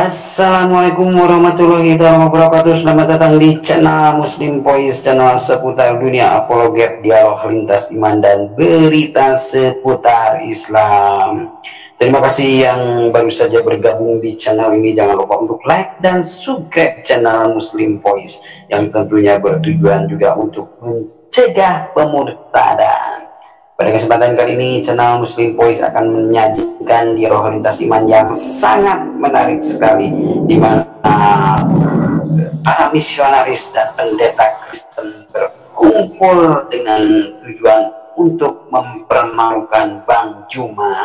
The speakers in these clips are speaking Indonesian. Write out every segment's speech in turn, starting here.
Assalamualaikum warahmatullahi wabarakatuh. Selamat datang di channel Muslim Voice, channel seputar dunia apologet, dialog lintas iman dan berita seputar Islam. Terima kasih yang baru saja bergabung di channel ini. Jangan lupa untuk like dan subscribe channel Muslim Voice yang tentunya bertujuan juga untuk mencegah pemurtadan. Pada kesempatan kali ini, channel Muslim Voice akan menyajikan dialog lintas iman yang sangat menarik sekali, di mana para misionaris dan pendeta Kristen berkumpul dengan tujuan untuk mempermalukan Bang Juma.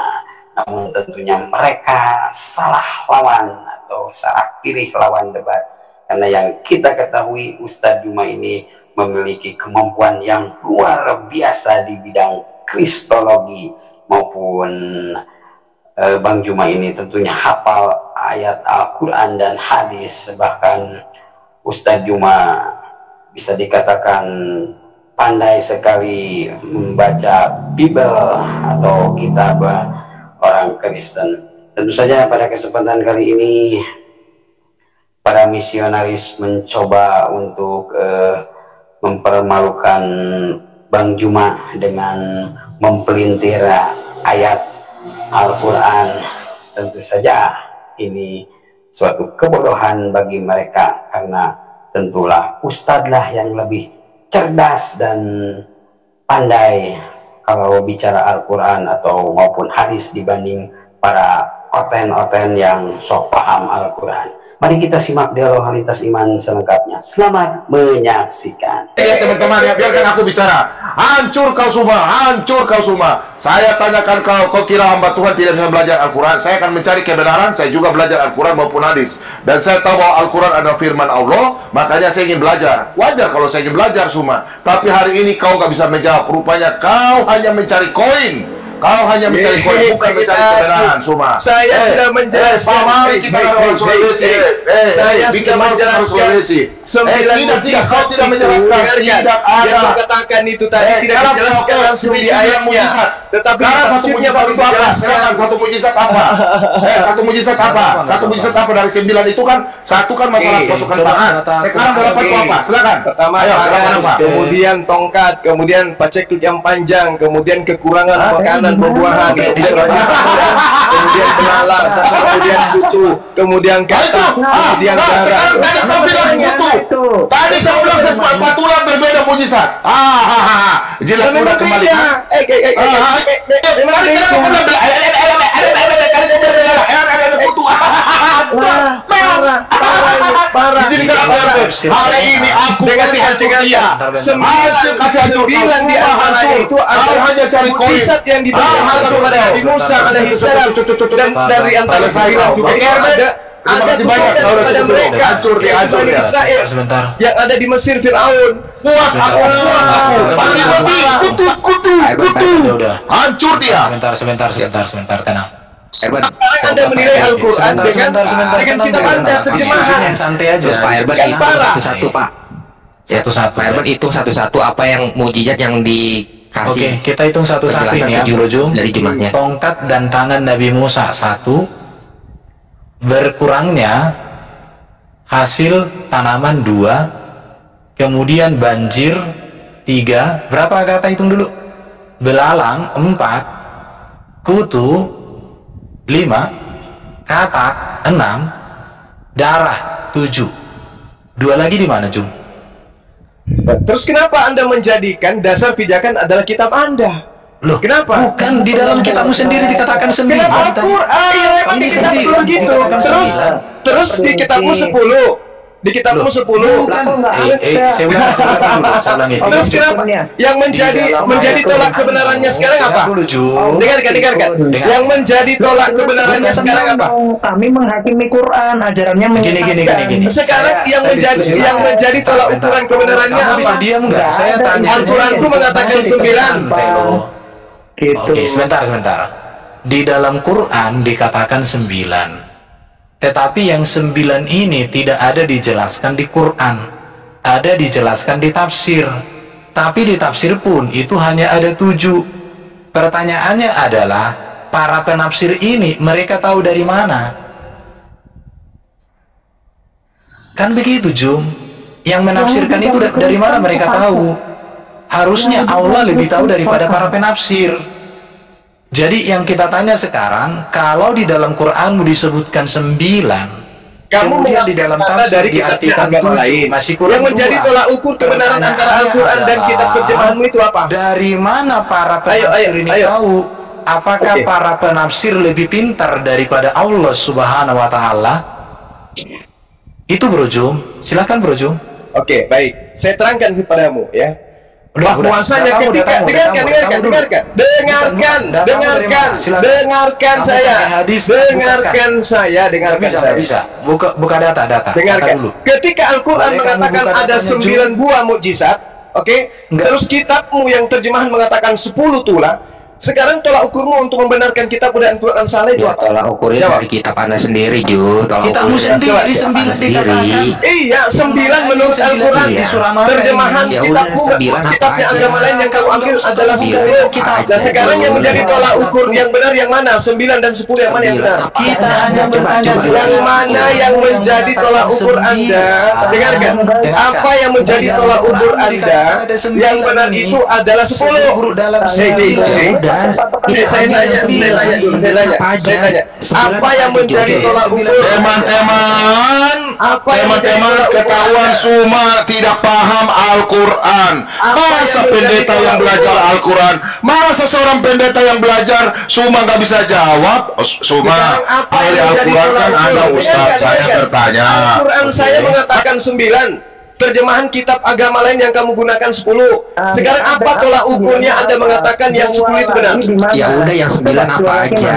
Namun tentunya mereka salah lawan atau salah pilih lawan debat, karena yang kita ketahui Ustadz Juma ini memiliki kemampuan yang luar biasa di bidang kristologi, maupun Bang Juma ini tentunya hafal ayat Al-Quran dan hadis. Bahkan Ustadz Juma bisa dikatakan pandai sekali membaca Bible atau kitab orang Kristen. Tentu saja pada kesempatan kali ini para misionaris mencoba untuk mempermalukan Bang Juma dengan mempelintir ayat Al-Quran. Tentu saja ini suatu kebodohan bagi mereka, karena tentulah Ustadz lah yang lebih cerdas dan pandai kalau bicara Al-Quran atau maupun hadis dibanding para oten-oten yang sok paham Al-Quran. Mari kita simak dialog lintas iman selengkapnya. Selamat menyaksikan. Teman-teman, ya, biarkan aku bicara. Hancur kau semua, hancur kau semua. Saya tanyakan kau kira hamba Tuhan tidak bisa belajar Al-Quran? Saya akan mencari kebenaran, saya juga belajar Al-Quran maupun hadis. Dan saya tahu bahwa Al-Quran adalah firman Allah, makanya saya ingin belajar. Wajar kalau saya ingin belajar semua. Tapi hari ini kau nggak bisa menjawab. Rupanya kau hanya mencari koin. Kau hanya mencari koin, bukan mencari kebenaran, Suma. Saya sudah menjelaskan. Saya sudah menjelaskan. 9 mujizat itu yang mengatakan itu tadi tidak dijelaskan langsung di ayatnya. Tetapi maksudnya baru dijelaskan. Satu mujizat apa? Satu mujizat apa? Satu mujizat apa dari 9 itu kan? Satu kan masalah pasukan tangan. Sekarang 8 itu apa? Silakan. Pertama tangan, kemudian tongkat, kemudian paceklik yang panjang, kemudian kekurangan makanan, buah-buahan, kemudian belalang, kemudian kutu, kemudian kata, kemudian darah. Tadi saya bilang patulan berbeda mujizat. Jilat udah kembali. Hari ini aku dengan 9 di antaranya itu hanya cari mujizat yang diberikan kepada Nabi Musa alaihissalam, dan dari antara 9 juga ada banyak kepada mereka Bani Israel yang ada di Mesir. Fir'aun puas aku kutu hancur dia. Sebentar, tenang. Sekarang Anda menilai Al-Quran dengan kitab Anda terjemahan yang santai aja. Satu-satu, Pak. Satu-satu. Pak Herman, itu satu-satu apa yang mukjizat yang dikasih. Oke, kita hitung satu-satu ini ya, Bro Jum. Dari jumlahnya. Tongkat dan tangan Nabi Musa 1, berkurangnya hasil tanaman 2, kemudian banjir 3, berapa kata hitung dulu? Belalang 4, kutu 5, katak 6, darah 7. 2 lagi di mana, Jum? Terus kenapa Anda menjadikan dasar pijakan adalah kitab Anda? Loh, kenapa? Bukan di dalam kitabmu sendiri dikatakan 9. Kenapa Al-Quran? Memang di kitabmu begitu. Terus di kitabmu 10. Di kitabmu 10. Saya ulangi. Terus kenapa? Yang menjadi tolak kebenarannya sekarang apa? Dengarkan. Yang menjadi tolak kebenarannya sekarang apa? Kami menghakimi Quran, ajarannya menyesatkan. Gini. Sekarang yang menjadi tolak ukuran kebenarannya apa? Bisa diam nggak? Saya tanya. Al-Quranku mengatakan 9. Gitu. Oke, sebentar. Di dalam Quran dikatakan 9. Tetapi yang 9 ini tidak ada dijelaskan di Quran. Ada dijelaskan di tafsir. Tapi di tafsir pun itu hanya ada 7. Pertanyaannya adalah, para penafsir ini mereka tahu dari mana? Kan begitu, Jum. Yang menafsirkan itu dari mana mereka tahu? Harusnya Allah lebih tahu daripada para penafsir. Jadi yang kita tanya sekarang, kalau di dalam Quranmu disebutkan 9, kamu kemudian di dalam tafsir dari kitabnya diartikan agama 7, lain, masih kurang yang menjadi 2. tolak ukur kebenaran antara Al-Quran dan kitab terjemahanmu itu apa? Dari mana para penafsir ini tahu? Apakah para penafsir lebih pintar daripada Allah Subhanahu wa Ta'ala? Itu Bro Jum. Silakan Bro Jum. Oke, baik. Saya terangkan kepadamu ya. Bahwasanya ketika dengarkan saya. Bisa. Buka data. Dengarkan dulu. Ketika Al-Quran mengatakan ada 9 buah mukjizat, oke? Terus kitabmu yang terjemahan mengatakan 10 tulah. Sekarang tolak ukurmu untuk membenarkan kitab dan Al-Quran salah itu apa? Tolak ukurnya dari kitab Anda sendiri, Ju. Kitabmu sendiri 9 sendiri. Iya, 9 menurut Al-Quran. Terjemahan kitabnya agama lain yang kamu ambil adalah 10. Nah, sekarang yang menjadi tolak ukur yang benar yang mana? 9 dan 10 yang mana yang benar? Kita hanya bertanya yang mana yang menjadi tolak ukur Anda? Dengarkan. Apa yang menjadi tolak ukur Anda? Yang benar itu adalah 10. Saya tanya. Apa yang menjadi tolak ukur? Teman-teman, ketahuan semua tidak paham Al-Quran. Masa pendeta yang belajar Al-Quran? Masa seorang pendeta yang belajar semua nggak bisa jawab? Semua ahli Al-Quran kan Anda Ustaz, saya bertanya. Al-Quran saya mengatakan 9. Terjemahan kitab agama lain yang kamu gunakan 10. Sekarang apa tolak ukurnya Anda mengatakan yang 10 itu benar? Ya udah, yang 9 apa aja.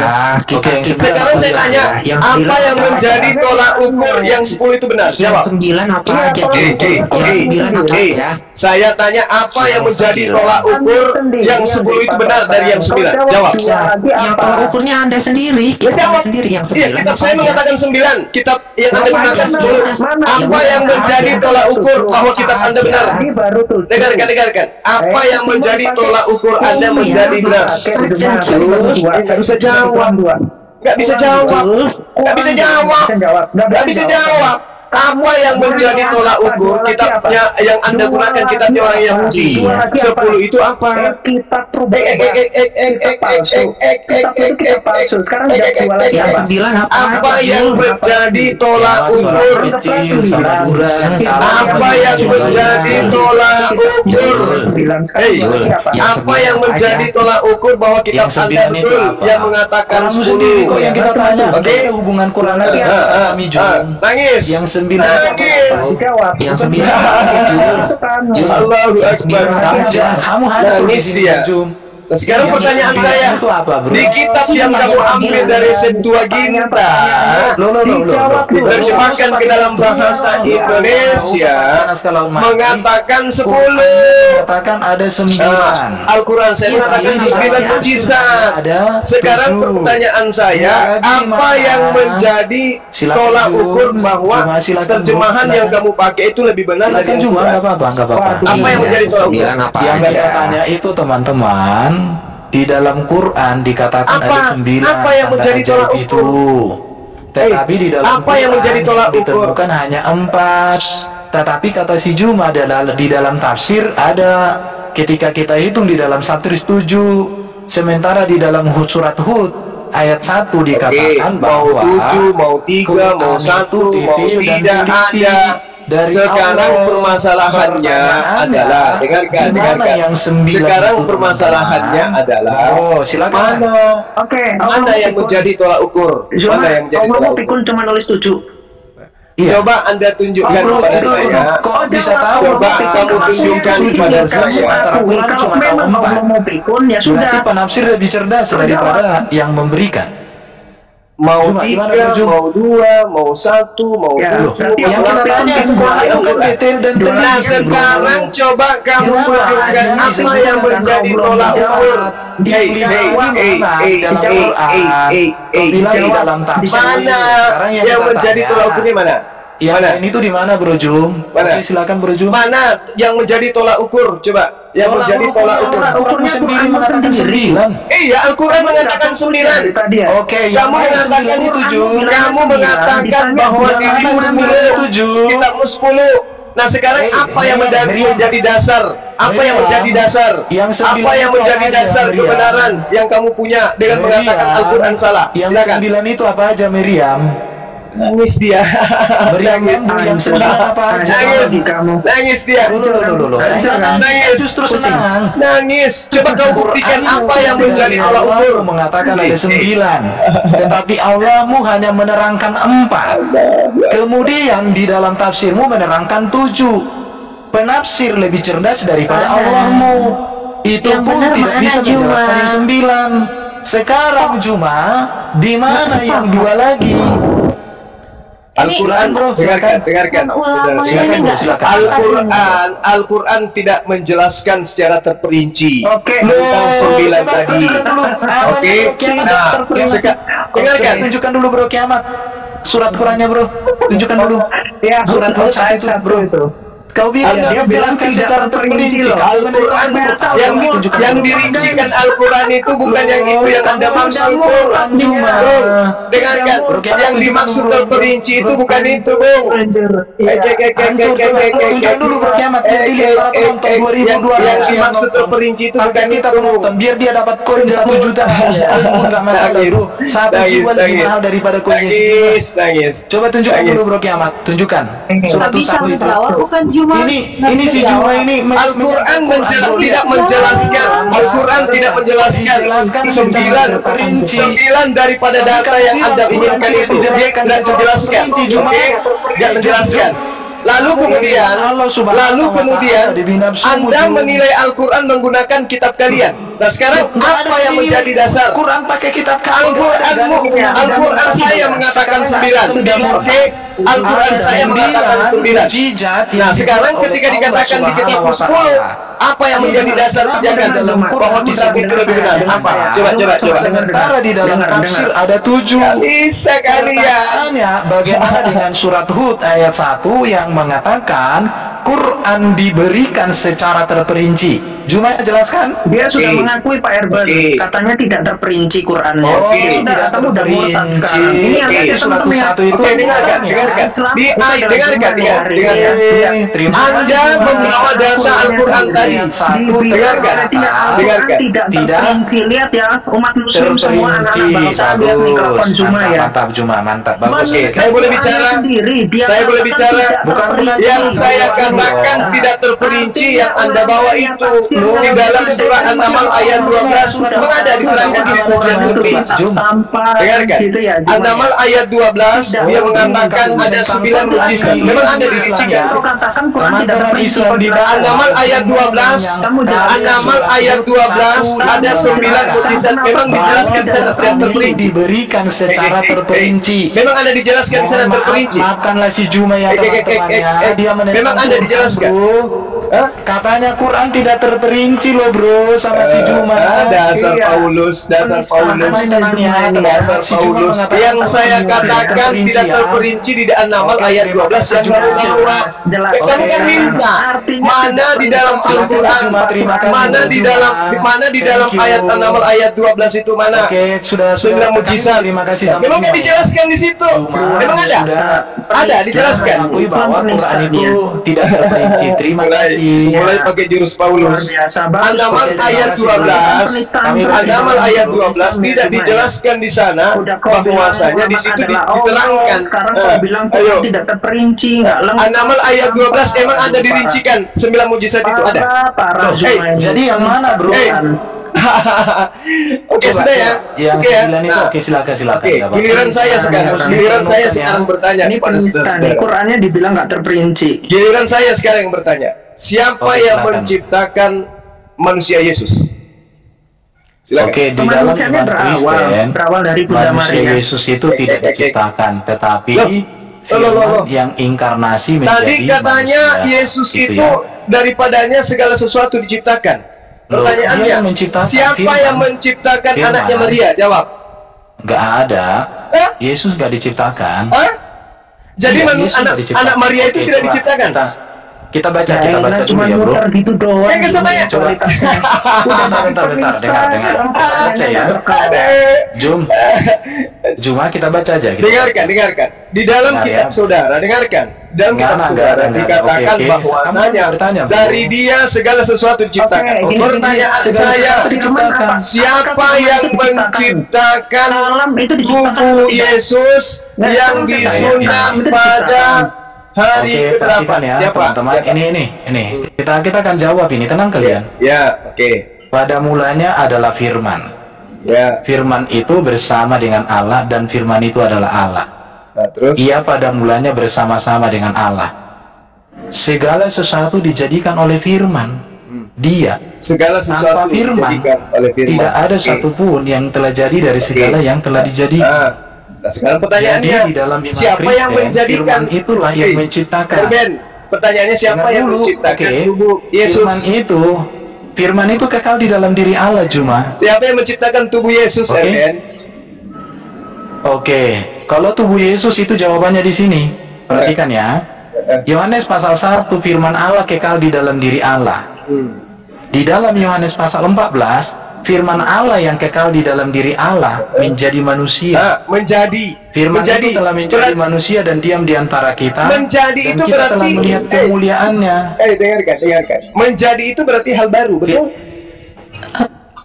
Sekarang saya tanya, apa yang menjadi tolak ukur yang 10 itu benar? Yang 9 apa aja? Yang 9 apa aja? Saya tanya, apa yang menjadi tolak ukur yang 10 itu benar dari yang 9? Jawab. Yang tolak ukurnya Anda sendiri. Kitab Anda sendiri yang 9. Iya, kitab saya mengatakan 9. Kitab yang Anda gunakan 10. Apa yang menjadi tolak ukur bahwa kitab Anda benar? Dengarkan. Apa yang menjadi tolak ukur Anda menjadi benar? Nggak bisa jawab. Apa yang menjadi tolak ukur kitabnya yang Anda gunakan, kitabnya orang Yahudi? 10 itu apa? Kitab perubahan. Kitab palsu. Sekarang udah jual lagi yang 9 apa yang menjadi tolak ukur? Apa yang menjadi tolak ukur? Apa yang menjadi tolak ukur bahwa kitab Anda betul yang mengatakan 10? Yang kita tanya, hubungan Quran kami juga. Nangis. Yang 9 yang 9 Allahu Akbar. Kamu nangis dia. Nah, sekarang pertanyaan saya, di kitab yang kamu ambil dari Septuaginta terjemahkan ke dalam bahasa Indonesia mengatakan 10. Mengatakan ada 9. Al-Quran saya mengatakan 9 mukjizat. Sekarang pertanyaan saya, apa yang menjadi tolak ukur bahwa terjemahan yang kamu pakai itu lebih benar dari Al-Quran? Enggak apa-apa. Apa yang menjadi tolak ukur? Yang kita tanya itu, teman-teman, di dalam Quran dikatakan ada 9. Apa yang menjadi tolak ukur? Tetapi di dalam apa yang menjadi tolak ukur? Ditemukan hanya 4. Tetapi kata si Juma adalah di dalam tafsir ada, ketika kita hitung di dalam Satris 7, sementara di dalam surat Hud ayat 1 dikatakan bahwa mau 7, mau 3, mau 1, mau tidak ada. Sekarang permasalahannya adalah, dengarkan. Sekarang permasalahannya adalah, silakan. Mana yang menjadi tolak ukur? Mana yang menjadi tolak ukur? Pikun cuma nulis 7. Coba Anda tunjukkan kepada saya. Kok bisa tahu? Coba kamu tunjukkan kepada saya. Kalau memang mau pikun, ya sudah. Berarti penafsir lebih cerdas daripada yang memberikan. Mau 3, mau 2, mau 1, mau 7. Yang kita tanya bukan detail dan teliti. Nah, sekarang coba kamu tunjukkan apa yang menjadi tolak ukur. Mana yang menjadi tolak ukurnya mana? Yang lain itu di mana, Bro Jum? Mana? Oke, silakan Bro Jum. Mana yang menjadi tolak ukur? Coba. Yang menjadi tolak ukur. Ukurnya sendiri mengatakan 9. Iya, Al-Quran mengatakan 9. Oke, Kamu mengatakan itu Jum. Kamu mengatakan bahwa dirimu 10. Kitabmu 10. Nah sekarang apa yang menjadi dasar? Apa yang menjadi dasar? Apa yang menjadi dasar kebenaran yang kamu punya dengan mengatakan Al-Quran salah? Yang 9 itu apa aja, Miriam? Nangis dia. Miriam yang 9 apa aja? Nangis dia. Nangis. Justru senang. Nangis. Coba kau buktikan apa yang menjadi tolak ukur. Mengatakan ada 9, tetapi Allahmu hanya menerangkan 4. Kemudian di dalam tafsirmu menerangkan 7. Penafsir lebih cerdas daripada Allahmu. Itu pun tidak bisa menjelaskan yang 9. Sekarang Juma, di mana yang 2 lagi? Al-Quran, bro, dengarkan. Al-Quran tidak menjelaskan secara terperinci tentang 9 tadi. Oke, nah, dengarkan. Tunjukkan dulu, Bro, kiamat. Surat Qurannya, Bro. Tunjukkan dulu. Surat Quran itu, Bro. Kau bilang dia menjelaskan secara terperinci. Al-Quran yang dirincikan Al-Quran itu bukan yang itu yang Anda maksud. Dengarkan, yang dimaksud terperinci itu bukan itu, Bung. Tunjukkan dulu, Bro, kiamat. Yang dimaksud terperinci itu bukan itu, Bung. Biar dia dapat koin 1 juta. Enggak masalah, Bro. 1 jiwa lebih mahal daripada koinnya. Nangis. Coba tunjukkan dulu, Bro, kiamat. Tunjukkan. Surat bisa menjawab, bukan Juma. Ini si Juma ini Al-Quran tidak menjelaskan. Al-Quran tidak menjelaskan 9 daripada data yang Anda inginkan itu. Dia tidak menjelaskan. Oke, tidak menjelaskan. Lalu kemudian Anda menilai Al-Quran menggunakan kitab kalian. Nah sekarang apa yang menjadi dasar? Quran pakai kitab Al-Quran saya mengatakan 9. Oke, Al-Quran saya mengatakan 9. Nah sekarang ketika dikatakan di kitabmu 10, apa yang menjadi dasar pijakan dalam bahwa kitab itu lebih benar? Apa? Coba. Sementara di dalam tafsir ada 7. Bisa kalian. Bagaimana dengan surat Hud ayat 1 yang mengatakan Quran diberikan secara terperinci? Juma jelaskan. Dia sudah mengakui Pak Erban, katanya tidak terperinci Qurannya. Tidak terperinci. Ini yang surat 1 itu. Dengarkan. Anda membawa data Al-Quran tadi. Dengarkan. Tidak terperinci. Lihat ya, umat muslim semua anak-anak bangsa, lihat mikrofon Juma ya. Mantap, bagus. Saya boleh bicara. Bukan yang saya katakan tidak terperinci yang Anda bawa itu di dalam surat An-Naml ayat 12 memang ada diterangkan di terperinci. Dengarkan. An-Naml ayat 12 dia mengatakan ada 9 mukjizat. Memang ada dirincikan. An-Naml ayat 12 ada 9 mukjizat. Memang dijelaskan secara terperinci. Diberikan secara terperinci. Memang ada dijelaskan secara terperinci. Maafkanlah si Juma ya teman-temannya. Dia memang ada dijelaskan. Katanya Quran tidak terperinci loh, Bro, sama si Juma. Dasar Paulus. Yang saya katakan tidak terperinci di An-Naml ayat 12 yang baru bawa. Kamu kan minta mana di dalam Al-Quran, mana di dalam ayat An-Naml ayat 12 itu mana? Oke, sudah 9 mukjizat. Terima kasih. Memang kan dijelaskan di situ. Memang ada. Ada dijelaskan. Akui bahwa Quran itu tidak terperinci. Terima kasih. Mulai pakai jurus Paulus. An-Naml ayat 12. An-Naml ayat 12 tidak dijelaskan di sana bahwasanya di situ diterangkan. Ayo. Tidak terperinci, enggak lengkap. An-Naml ayat 12 emang ada dirincikan 9 mujizat itu ada. Jadi yang mana, Bro? Oke, sudah ya. Yang 9 itu oke, silakan. Giliran saya sekarang bertanya kepada saudara. Qurannya dibilang nggak terperinci. Giliran saya sekarang yang bertanya. Siapa yang menciptakan manusia Yesus? Silakan. Oke, di dalam iman Kristen berawal dari Bunda manusia Maria. Yesus itu tidak diciptakan, tetapi firman yang inkarnasi menjadi tadi katanya manusia. Yesus itu daripadanya segala sesuatu diciptakan. Pertanyaannya, siapa yang menciptakan anaknya Maria? Jawab. Nggak ada. Yesus nggak diciptakan. Jadi anak Maria itu tidak diciptakan. Kita baca dulu ya, bro. Gitu doang. Coba. Bentar. Dengar. Baca ya. Cuma kita baca aja. Gitu. Dengarkan. Di dalam kitab saudara, dengarkan. Dalam kitab saudara dikatakan bahwasanya dari dia segala sesuatu diciptakan. Pertanyaan saya, siapa yang menciptakan tubuh Yesus yang disunat pada hari ke-8? Ya, Siapa? Teman-teman, ini. Kita akan jawab ini, tenang kalian. Ya, oke. Pada mulanya adalah firman. Ya. Firman itu bersama dengan Allah dan firman itu adalah Allah. Nah, terus? Ia pada mulanya bersama-sama dengan Allah. Segala sesuatu dijadikan oleh firman. Dia segala sesuatu tanpa firman, oleh firman. tidak ada satupun yang telah jadi dari segala yang telah dijadikan. Nah, sekarang pertanyaannya, jadi, di dalam iman siapa Kristen, yang menjadikan? Firman itulah yang menciptakan. Pertanyaannya, siapa yang menciptakan tubuh Yesus? Firman itu kekal di dalam diri Allah, Juma. Siapa yang menciptakan tubuh Yesus, Oke, kalau tubuh Yesus itu jawabannya di sini. Perhatikan ya. Yohanes pasal 1, firman Allah kekal di dalam diri Allah. Di dalam Yohanes pasal 14, firman Allah yang kekal di dalam diri Allah menjadi manusia. Firman itu telah menjadi manusia dan diam di antara kita. Menjadi dan itu kita berarti telah melihat kemuliaannya. Dengarkan. Menjadi itu berarti hal baru, betul?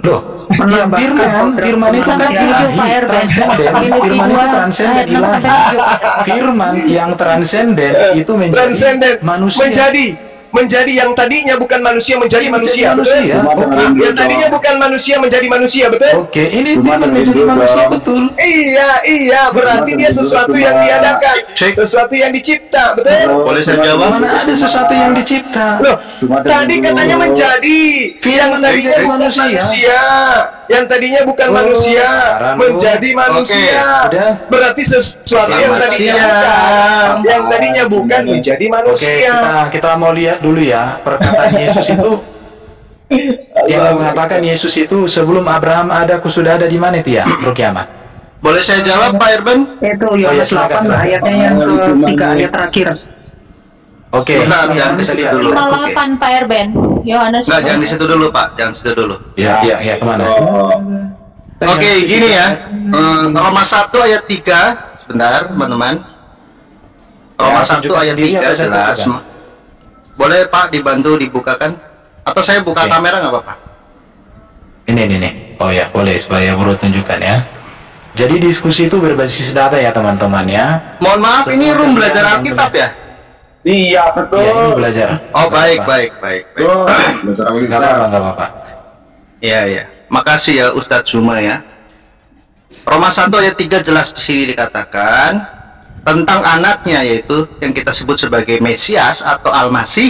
Loh, firman itu kan ilahi, transenden. Firman itu transenden ilahi. Firman yang transenden itu menjadi manusia. Menjadi yang tadinya bukan manusia menjadi manusia, betul? Yang tadinya bukan manusia menjadi manusia, betul? Oke, ini firman menjadi manusia, betul? Iya, berarti dia sesuatu yang diadakan, sesuatu yang dicipta, betul? Boleh saya jawab? Mana ada sesuatu yang dicipta? Loh, tadi katanya menjadi, yang tadinya bukan manusia, yang tadinya bukan manusia menjadi manusia. Berarti sesuatu yang tadinya bukan menjadi manusia. Oke, kita mau lihat dulu ya perkataan Yesus itu. Yang mengatakan Yesus itu sebelum Abraham ada, aku sudah ada, di mana itu ya, Bro Kiamat? Boleh saya jawab, Pak Irben? Itu Yohanes 8 ayatnya yang ke-3 ayat terakhir. Oke, jangan di situ dulu. 58 Pak Irben. Yohanes. Enggak, jangan di situ dulu, Pak. Jangan di situ dulu. Ya, kemana? Oke, gini ya. Roma 1 ayat 3. Sebentar, teman-teman. Roma 1 ayat 3 jelas. Boleh Pak dibantu dibukakan? Atau saya buka kamera nggak apa-apa? Ini. Oh ya, boleh, supaya Bro tunjukkan ya. Jadi diskusi itu berbasis data ya teman-teman ya. Mohon maaf, ini room belajar Alkitab ya? Iya, betul. Ya, ini belajar. Oh, baik. Nggak apa-apa. Iya. Makasih ya Ustadz Zuma ya. Roma 1 ayat 3 jelas di sini dikatakan tentang anaknya, yaitu yang kita sebut sebagai Mesias atau Al-Masih,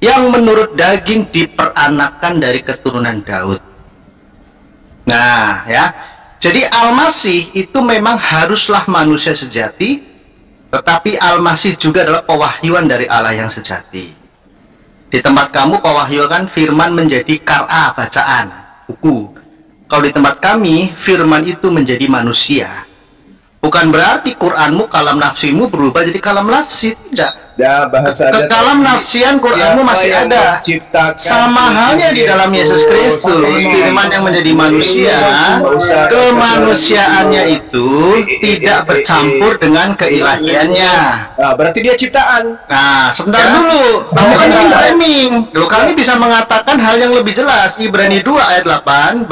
yang menurut daging diperanakan dari keturunan Daud. Nah ya, jadi Al-Masih itu memang haruslah manusia sejati, tetapi Al-Masih juga adalah pewahyuan dari Allah yang sejati. Di tempat kamu pewahyuan firman menjadi qara, bacaan, buku. Kalau di tempat kami firman itu menjadi manusia. Bukan berarti Quranmu, kalam nafsimu berubah jadi kalam nafsi, tidak. Ya, Kekalam nafsian Quranmu masih ada. Sama halnya di dalam Yesus Kristus, firman yang menjadi manusia, kemanusiaannya itu tidak bercampur dengan keilahiannya. Nah, berarti dia ciptaan. Nah, sebentar dulu. Kamu kan yang framing. Loh, kami bisa mengatakan hal yang lebih jelas. Ibrani 2 ayat 18.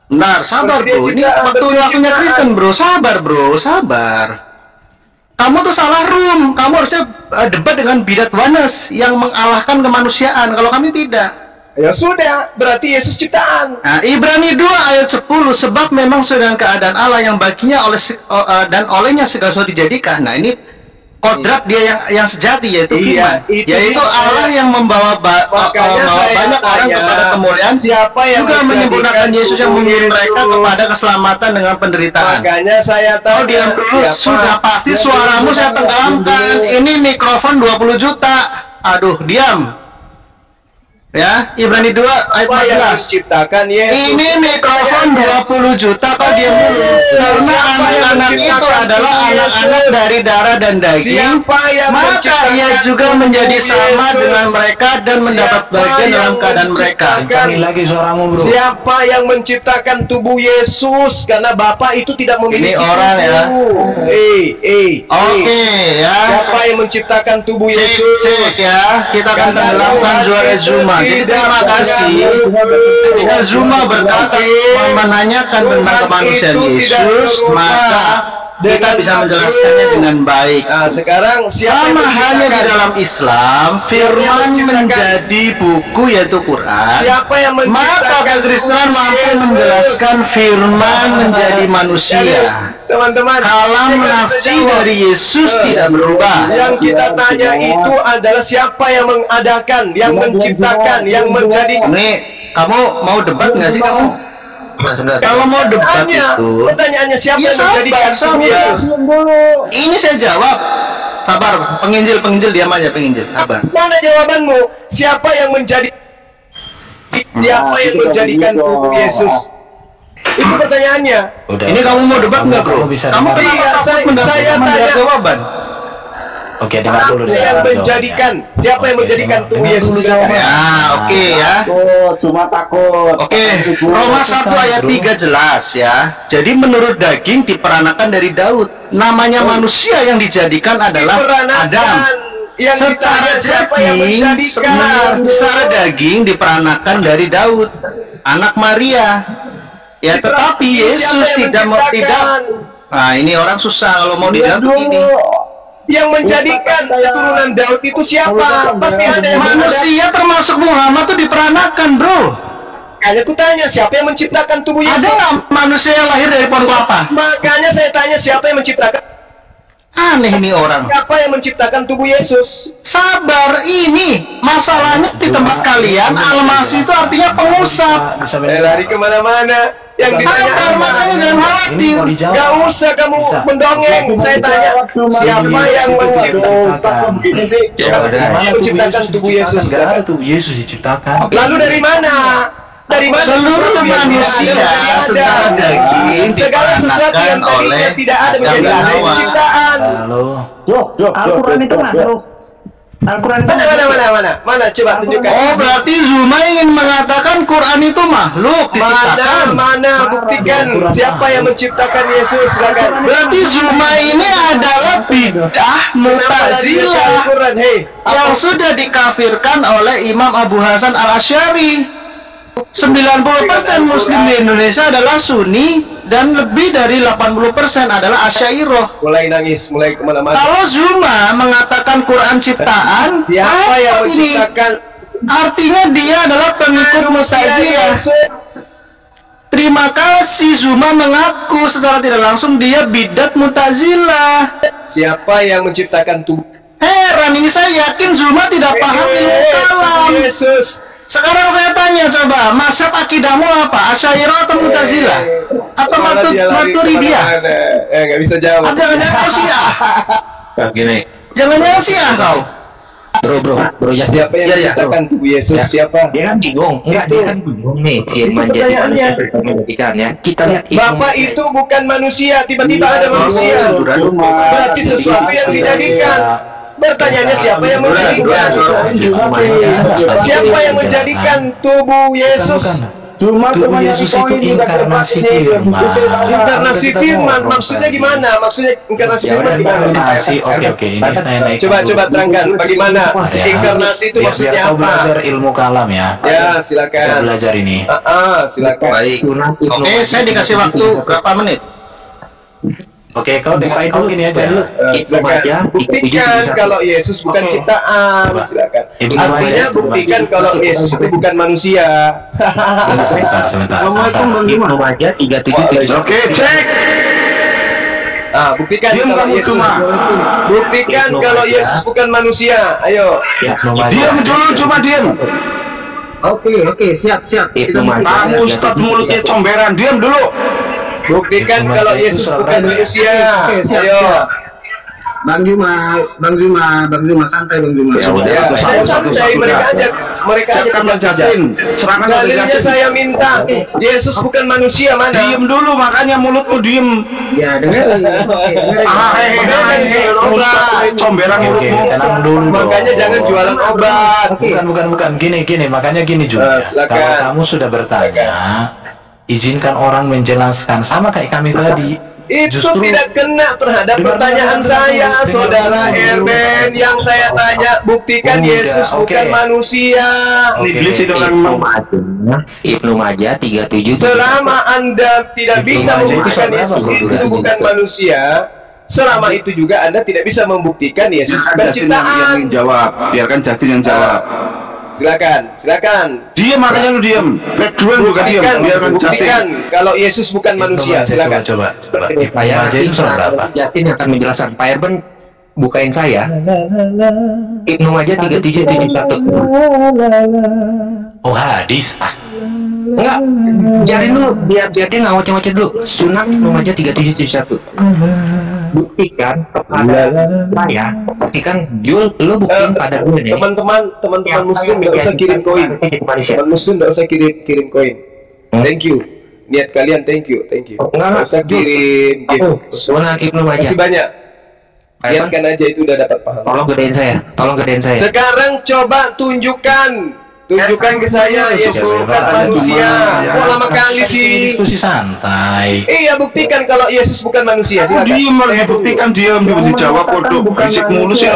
Benar, sabar bro. Ini waktunya Kristen bro. Sabar. Kamu tuh salah room. Kamu harusnya debat dengan bidat oneness yang mengalahkan kemanusiaan. Kalau kami tidak. Ya sudah, berarti Yesus ciptaan. Nah, Ibrani 2 ayat 10, sebab memang sedang keadaan Allah yang baginya dan olehnya segala sesuatu dijadikan. Nah, ini kodrat dia yang sejati, yaitu firman, yaitu Allah yang membawa banyak orang kepada kemuliaan, siapa yang juga menyempurnakan Yesus yang mengirim mereka kepada keselamatan dengan penderitaan. Makanya saya tahu diam dulu, sudah pasti suaramu saya tenggelamkan. Ini mikrofon 20 juta. Aduh, diam. Ya, Ibrani 2 ayat 14. Ciptakan Yesus. Ini mikrofon 20 juta, kok diam dulu. Karena anak-anak itu adalah adalah anak-anak dari darah dan daging, maka ia juga menjadi sama dengan mereka dan mendapat bagian dalam keadaan mereka. Lagi suaramu, bro. Siapa yang menciptakan tubuh Yesus? Karena Bapa itu tidak memiliki ini orang ya. Oke ya. Siapa yang menciptakan tubuh Yesus? Cek ya. Kita akan tenggelamkan suara Zuma. Jadi terima kasih. Ketika Zuma berkata menanyakan tentang kemanusiaan Yesus, maka kita bisa menjelaskannya dengan baik. Nah, sekarang sama halnya di dalam Islam, firman menjadi buku yaitu Quran. Siapa yang maka kekristenan mampu menjelaskan firman menjadi manusia. Teman-teman, kalam nafsi dari Yesus tidak berubah. Yang kita tanya itu adalah siapa yang mengadakan, yang menciptakan, yang menjadi. Nih, kamu mau debat nggak sih kamu? Kalau mau debat itu, pertanyaannya siapa yang menjadikan Yesus? Ini saya jawab. Sabar, penginjil diam aja, penginjil. Sabar. Mana jawabanmu? Siapa yang menjadikan tubuh Yesus? Itu pertanyaannya. Ini kamu mau debat nggak, bro? Kamu kenapa saya tanya jawaban? Oke, dengar dulu. Siapa yang menjadikan tubuh Yesus? Ya, oke ya. Cuma takut. Oke, Roma 1 ayat 3 jelas ya. Jadi menurut daging diperanakan dari Daud. Namanya manusia yang dijadikan adalah Adam. Secara daging diperanakan dari Daud, anak Maria. Ya, tetapi Yesus tidak. Nah, ini orang susah kalau mau dijawab begini. Yang menjadikan keturunan Daud itu siapa? Pasti ada yang manusia termasuk Muhammad tuh diperanakan, bro. Makanya aku tanya siapa yang menciptakan tubuh Yesus? Ada nggak manusia yang lahir dari pohon kelapa? Makanya saya tanya siapa yang menciptakan? Aneh ini orang. Siapa yang menciptakan tubuh Yesus? Sabar, ini masalahnya di tempat kalian. Al-Masih itu artinya pengusap. Lari kemana-mana. Yang ditanya makanya jangan khawatir. Gak usah kamu mendongeng. Saya tanya siapa yang menciptakan tubuh Yesus? Gak ada tubuh Yesus diciptakan. Lalu dari mana? Dari mana seluruh manusia secara daging segala sesuatu yang tadinya tidak ada menjadi ada penciptaan. Al-Quran itu makhluk. Al-Quran itu mana coba tunjukkan. Oh, berarti Zuma ingin mengatakan Quran itu makhluk diciptakan. Mana buktikan siapa yang menciptakan Yesus? Silakan. Berarti Zuma ini adalah bidah Mu'tazilah yang sudah dikafirkan oleh Imam Abu Hasan Al-Asy'ari. 90% Muslim di Indonesia adalah Sunni dan lebih dari 80% adalah Asy'ariyah. Mulai nangis, mulai kemana-mana. Kalau Zuma mengatakan Quran ciptaan, siapa yang menciptakan? Artinya dia adalah pengikut Mu'tazilah. Terima kasih, Zuma mengaku secara tidak langsung dia bidat Mu'tazilah. Siapa yang menciptakan tubuh? Heran, ini saya yakin Zuma tidak paham ilmu kalam. Yesus. Sekarang saya tanya coba, mazhab akidahmu apa? Asy'ariyah atau Mu'tazilah? Atau Maturidiyah? Nggak bisa jawab. Jangan-jangan kau Syiah? Gini. Jangan-jangan Syiah kau? Bro, ya siapa yang menciptakan tubuh Yesus? Siapa? Dia kan bingung. Enggak, dia kan bingung nih. Dia menjadikan ya. Kita lihat Bapak itu bukan manusia, tiba-tiba ada manusia. Berarti sesuatu yang dijadikan. Pertanyaannya siapa yang menjadikan? Siapa yang menjadikan tubuh Yesus? Tubuh Yesus itu inkarnasi firman. Inkarnasi firman maksudnya gimana? Maksudnya inkarnasi firman gimana? Oke, ini saya naik. Coba terangkan bagaimana inkarnasi itu maksudnya apa? Belajar ilmu kalam ya. Ya, silakan. Belajar ini. Silakan. Baik. Oke, saya dikasih waktu berapa menit? Oke, kau gini aja. Silakan. Buktikan kalau Yesus bukan ciptaan. Silakan. Artinya buktikan kalau Yesus itu bukan manusia. Sebentar. Ibnu Majah 37. Oke, cek. Buktikan kalau Yesus. Buktikan kalau Yesus bukan manusia. Ayo. Diam dulu, cuma diam. Oke, siap. Kamu Ustaz mulutnya comberan, diam dulu. Buktikan kalau Yesus bukan manusia. Ayo. Bang Juma, santai Bang Juma. Ya udah, saya santai, mereka aja dalilnya saya minta Yesus bukan manusia, mana? Diem dulu, makanya mulutmu diem. Ya dengar. Comberan mulutmu. Tenang dulu. Makanya jangan jualan obat. Bukan. Gini. Makanya gini juga. Kalau kamu sudah bertanya, izinkan orang menjelaskan sama kayak kami tadi. Itu tidak kena terhadap pertanyaan saya, saudara Erben. Yang saya tanya, buktikan Yesus bukan manusia. Iblis itu orang Ibnu Majah 37. Selama Anda tidak bisa membuktikan Yesus itu bukan manusia, selama itu juga Anda tidak bisa membuktikan Yesus bukan ciptaan. Jawab, biarkan Justin yang jawab. Silakan. Diam, makanya lu diam. Buktikan kalau Yesus bukan manusia. Silakan. Coba. Justin akan menjelaskan. Pak Erben, bukain saya. Ibnu Majah 3771. Oh, hadis. Enggak, biarin dulu, biar dia nggak ngoceh-ngoceh dulu. Sunan Ibnu Majah 3771. Buktikan kepada saya. Buktikan, Jul, lu buktiin pada gue nih. Teman-teman Muslim nggak usah kirim koin. Teman Muslim nggak usah kirim koin. Thank you. Niat kalian thank you. Nggak usah kirim. Sunan Ibnu Majah. Masih banyak. Niatkan aja, itu udah dapat pahala. Tolong gedein saya. Sekarang coba tunjukkan ke saya Yesus bukan manusia. Kok lama kali sih? Diskusi santai. Iya, buktikan kalau Yesus bukan manusia. Silakan. Diam, buktikan diam, dijawab kodok. Berisik mulu sih.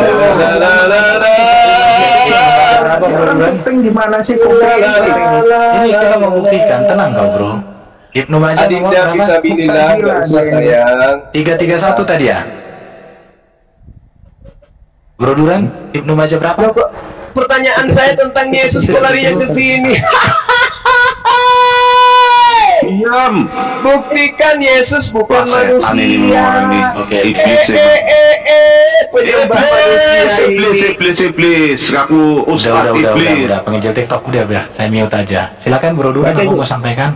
Gimana sih? Ini kita mau buktikan, tenang kau bro. Ibnu Majah Adinda fisabilillah, nggak usah sayang. 331 tadi ya. Bro Duran, Ibnu Majah berapa? Pertanyaan saya tentang Yesus kok larinya ke sini. Diam. Buktikan Yesus bukan manusia. Penyembah manusia. Iblis. Aku ustaz iblis. Udah. Penginjil TikTok udah. Saya mute aja. Silakan Bro Duran, aku mau sampaikan.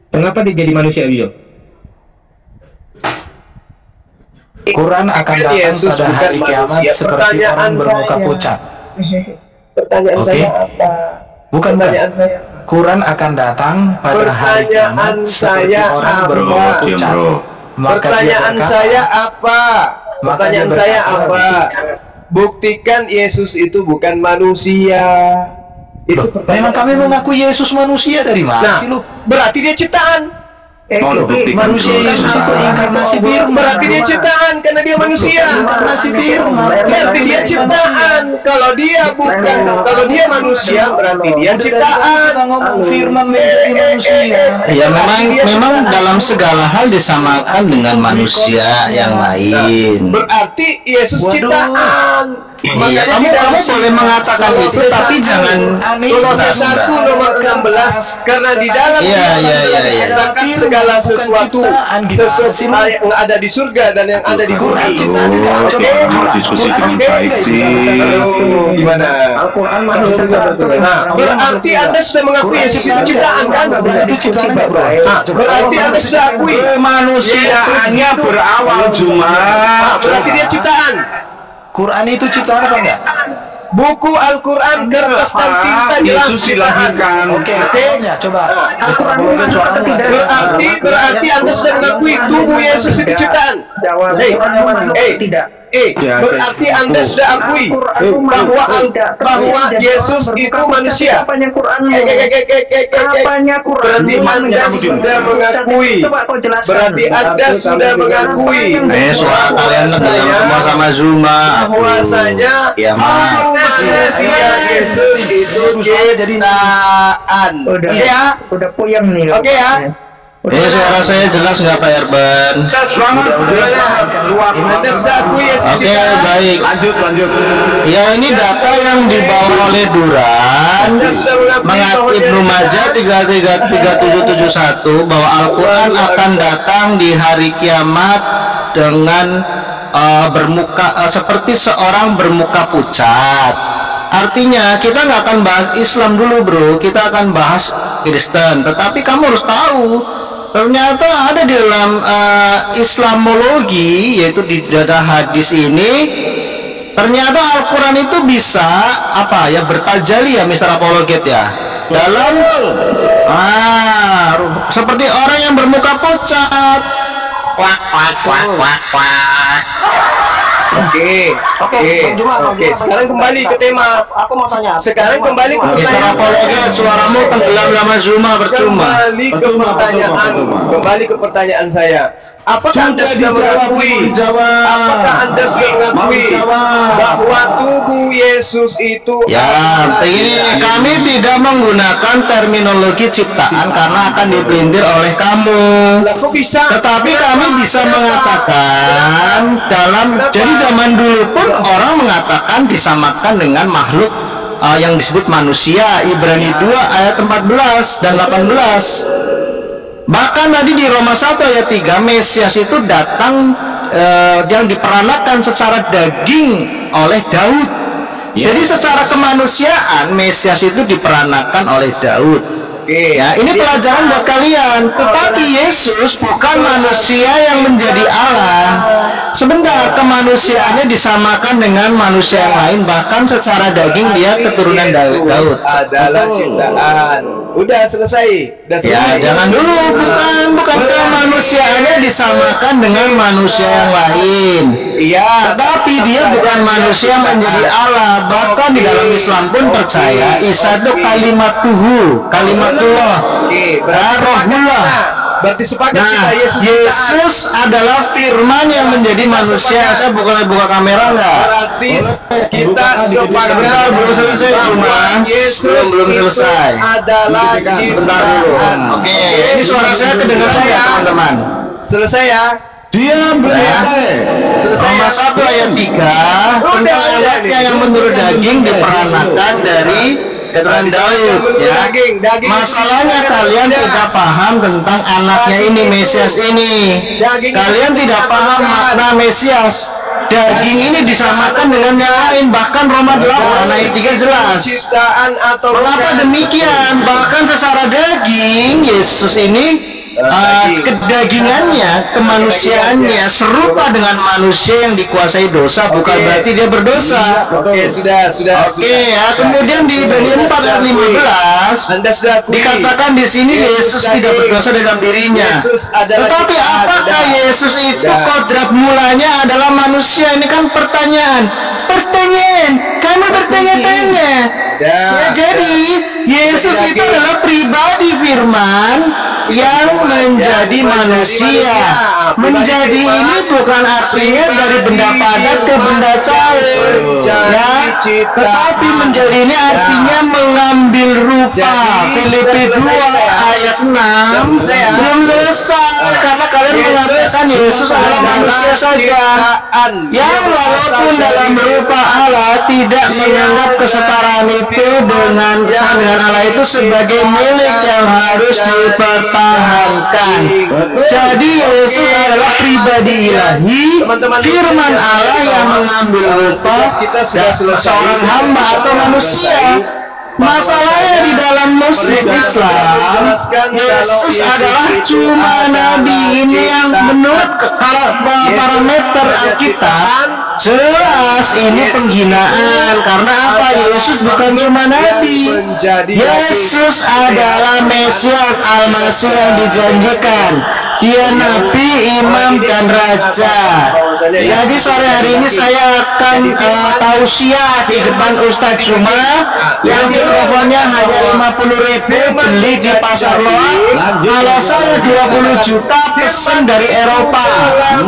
Kenapa dia jadi manusia, Bio? Quran akan datang Yesus pada hari kiamat seperti orang bermuka pucat. Pertanyaan saya apa? Bukan pertanyaan saya. Quran akan datang pada hari kiamat seperti orang bermuka pucat. Pertanyaan saya apa? Pertanyaan saya apa? Buktikan Yesus itu bukan manusia. Itu memang kami mengakui Yesus manusia dari mana sih lu? Berarti dia ciptaan. Manusia Yesus itu inkarnasi firman. Berarti dia ciptaan karena dia manusia. Inkarnasi firman. Berarti dia ciptaan. Kalau dia bukan, kalau dia manusia berarti dia ciptaan. Ngomong firman menjadi manusia. Ya memang dalam segala hal disamakan dengan manusia yang lain. Berarti Yesus ciptaan. Iya, kamu boleh mengatakan itu, tapi jangan Kolose 1 nomor 16, karena di dalam dikatakan segala sesuatu yang ada di surga dan yang ada di bumi. Oke, diskusi baik sih. Gimana? Berarti Anda sudah mengakui Yesus itu ciptaan kan? Berarti Anda sudah akui manusiaannya berawal cuma. Berarti dia ciptaan. Quran itu ciptaan apa enggak? Buku Al-Quran, kertas dan tinta jelas dilahirkan. Oke, coba. Berarti Anda sudah mengakui tubuh Yesus itu ciptaan. Berarti Anda sudah akui bahwa Yesus itu manusia. Berarti Anda sudah mengakui. Berarti Anda sudah mengakui. Suara kalian semua sama Zuma. Bahwasanya manusia Yesus itu ciptaan. Oke ya? Udah puyeng nih. Oke ya? Ini suara saya jelas nggak Pak Erben? Anda sudah akui Yesus. Oke, baik. Lanjut. Ya, ini data yang dibawa oleh Duran Ibnu Majah 3771 bahwa Al-Quran akan datang di hari kiamat dengan seperti seorang bermuka pucat. Artinya kita nggak akan bahas Islam dulu bro, kita akan bahas Kristen. Tetapi kamu harus tahu ternyata ada di dalam Islamologi, yaitu di dada hadis ini, ternyata Al-Quran itu bisa bertajali ya, Mr. Apologet ya, dalam seperti orang yang bermuka pucat. Oke. Sekarang kembali ke tema. Aku mau tanya. Sekarang kembali ke Mr. Apologet, suaramu tenggelam lama Zuma percuma. Kembali ke pertanyaan saya. Apakah Anda sudah mengakui bahwa tubuh Yesus itu begini, kami tidak menggunakan terminologi ciptaan karena akan dipelintir oleh kamu. Tetapi kami bisa mengatakan jadi zaman dulu pun orang mengatakan disamakan dengan makhluk yang disebut manusia. Ibrani 2 ayat 14 dan 18. Bahkan tadi di Roma 1 ayat 3, Mesias itu datang yang diperankan secara daging oleh Daud. Jadi secara kemanusiaan Mesias itu diperankan oleh Daud. Ya, ini pelajaran buat kalian. Tetapi Yesus bukan manusia yang menjadi Allah. Sebentar, kemanusiaannya disamakan dengan manusia yang lain, bahkan secara daging dia keturunan Daud. Adalah ciptaan. Udah selesai. Ya, jangan dulu, bukan kemanusiaannya disamakan dengan manusia yang lain. Iya. Tetapi dia bukan manusia menjadi Allah. Bahkan di dalam Islam pun percaya Isa itu kalimatullah, rohullah. Berarti sepakat kita Yesus adalah firman yang menjadi manusia. Saya buka kamera enggak? Berarti kita sepakat belum selesai, belum selesai. Adalah sebentar dulu. Oke, ini suara saya kedengaran ya, teman-teman? Selesai ya. Diam ya. Roma 1 ayat 3 tentang anaknya yang menurut daging diperankan dari keturunan Daud ya. Masalahnya kalian tidak paham tentang anaknya ini, Mesias ini. Kalian tidak paham makna Mesias. Daging ini disamakan dengan yang lain. Bahkan Roma 8 ayat 3 jelas. Mengapa demikian? Bahkan secara daging Yesus ini kedagingannya, kemanusiaannya serupa dengan manusia yang dikuasai dosa, bukan berarti dia berdosa. Sudah. Ya, kemudian di Ibrani 4 ayat 15 dikatakan di sini Yesus tidak berdosa dalam dirinya. Tetapi apakah Yesus itu kodrat mulanya adalah manusia? Ini kan pertanyaan. Kamu bertanya-tanya. Ya, jadi Yesus itu adalah pribadi firman yang menjadi manusia. Menjadi ini bukan artinya dari benda padat ke benda cair, ya, tetapi menjadi ini artinya mengambil rupa. Filipi 2 ayat 6 belum selesai karena kalian mengatakan Yesus adalah manusia saja yang walaupun dalam rupa Allah tidak menganggap kesetaraan itu dengan Allah itu sebagai milik yang harus dipertahankan. Jadi Yesus adalah pribadi ilahi, firman Allah yang mengambil rupa seorang hamba atau manusia. Masalahnya di dalam muslim Islam, Yesus adalah cuma nabi. Ini yang menurut parameter Alkitab jelas ini penghinaan. Karena apa? Yesus bukan cuma nabi. Yesus adalah Mesias, Al-Masih yang dijanjikan. Dia nabi, imam, dan raja. Jadi sore hari ini saya akan tausiah di depan Ustadz Zuma yang mikrofonnya hanya 50.000, beli di pasar Loak. Kalau saya 20 juta pesan dari Eropa.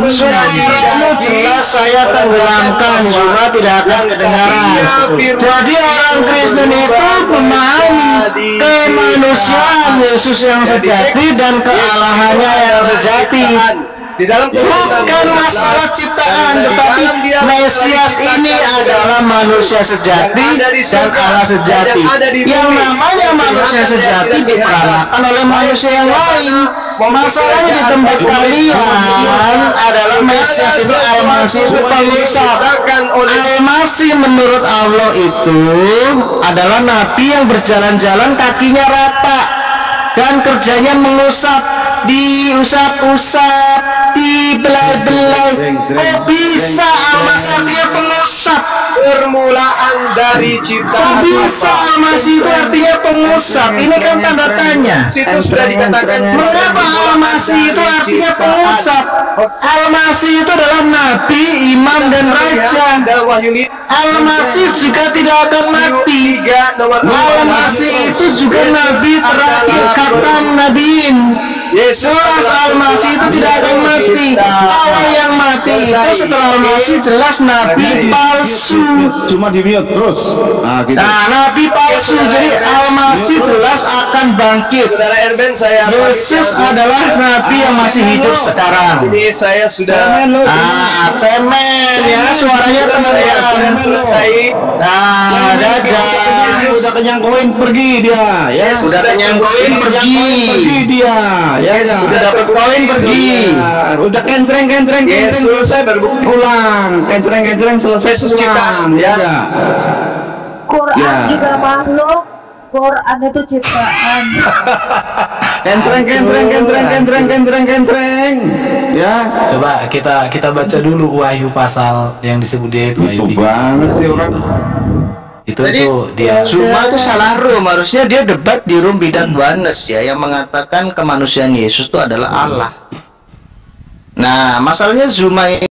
Suaramu jelas saya tenggelamkan, Zuma tidak akan kedengaran. Jadi orang Kristen itu memahami kemanusiaan Yesus yang sejati dan kealahannya yang sejati. Di dalam bukan masalah ciptaan, tetapi Mesias ini adalah manusia sejati dan Allah sejati. Yang namanya manusia sejati diperankan oleh manusia yang lain. Masalahnya di tempat kalian adalah Mesias itu Al-Masih itu pengusap. Al-Masih menurut Allah itu adalah nabi yang berjalan-jalan kakinya rata dan kerjanya mengusap. diusap-usap, dibelai-belai. Kok bisa Al-Masih artinya pengusap? Permulaan dari Kok ciptaan bisa Al-Masih itu artinya pengusap? Ini kan tanda tanya. Situ sudah dikatakan. Mengapa Al-Masih itu artinya pengusap? Al-Masih itu adalah nabi, imam, dan raja. Al-Masih juga tidak akan mati. Al-Masih itu juga nabi terakhir khatam nabiin. Jelas Al-Masih itu tidak akan mati. Kalau yang mati itu setelah Al-Masih jelas nabi palsu. Cuma di mute terus. Nah, nabi palsu. Jadi Al-Masih jelas akan bangkit. Yesus adalah nabi yang masih hidup sekarang. Ini saya sudah cemen ya, suaranya teman. Nah, dadah. Sudah kenyang koin pergi dia, ya. Sudah kenyang koin pergi dia, ya. Sudah dapat koin pergi. Udah kencreng selesai baru pulang. Kencreng selesai pulang. Ya. Quran juga makhluk. Quran itu ciptaan. Kencreng. Ya. Coba kita baca dulu Wahyu pasal yang disebut dia itu Wahyu 3. Banget sih orang. Itu dia. Zuma itu salah room. Harusnya dia debat di room bidat oneness ya, yang mengatakan kemanusiaan Yesus itu adalah Allah. Nah, masalahnya Zuma ini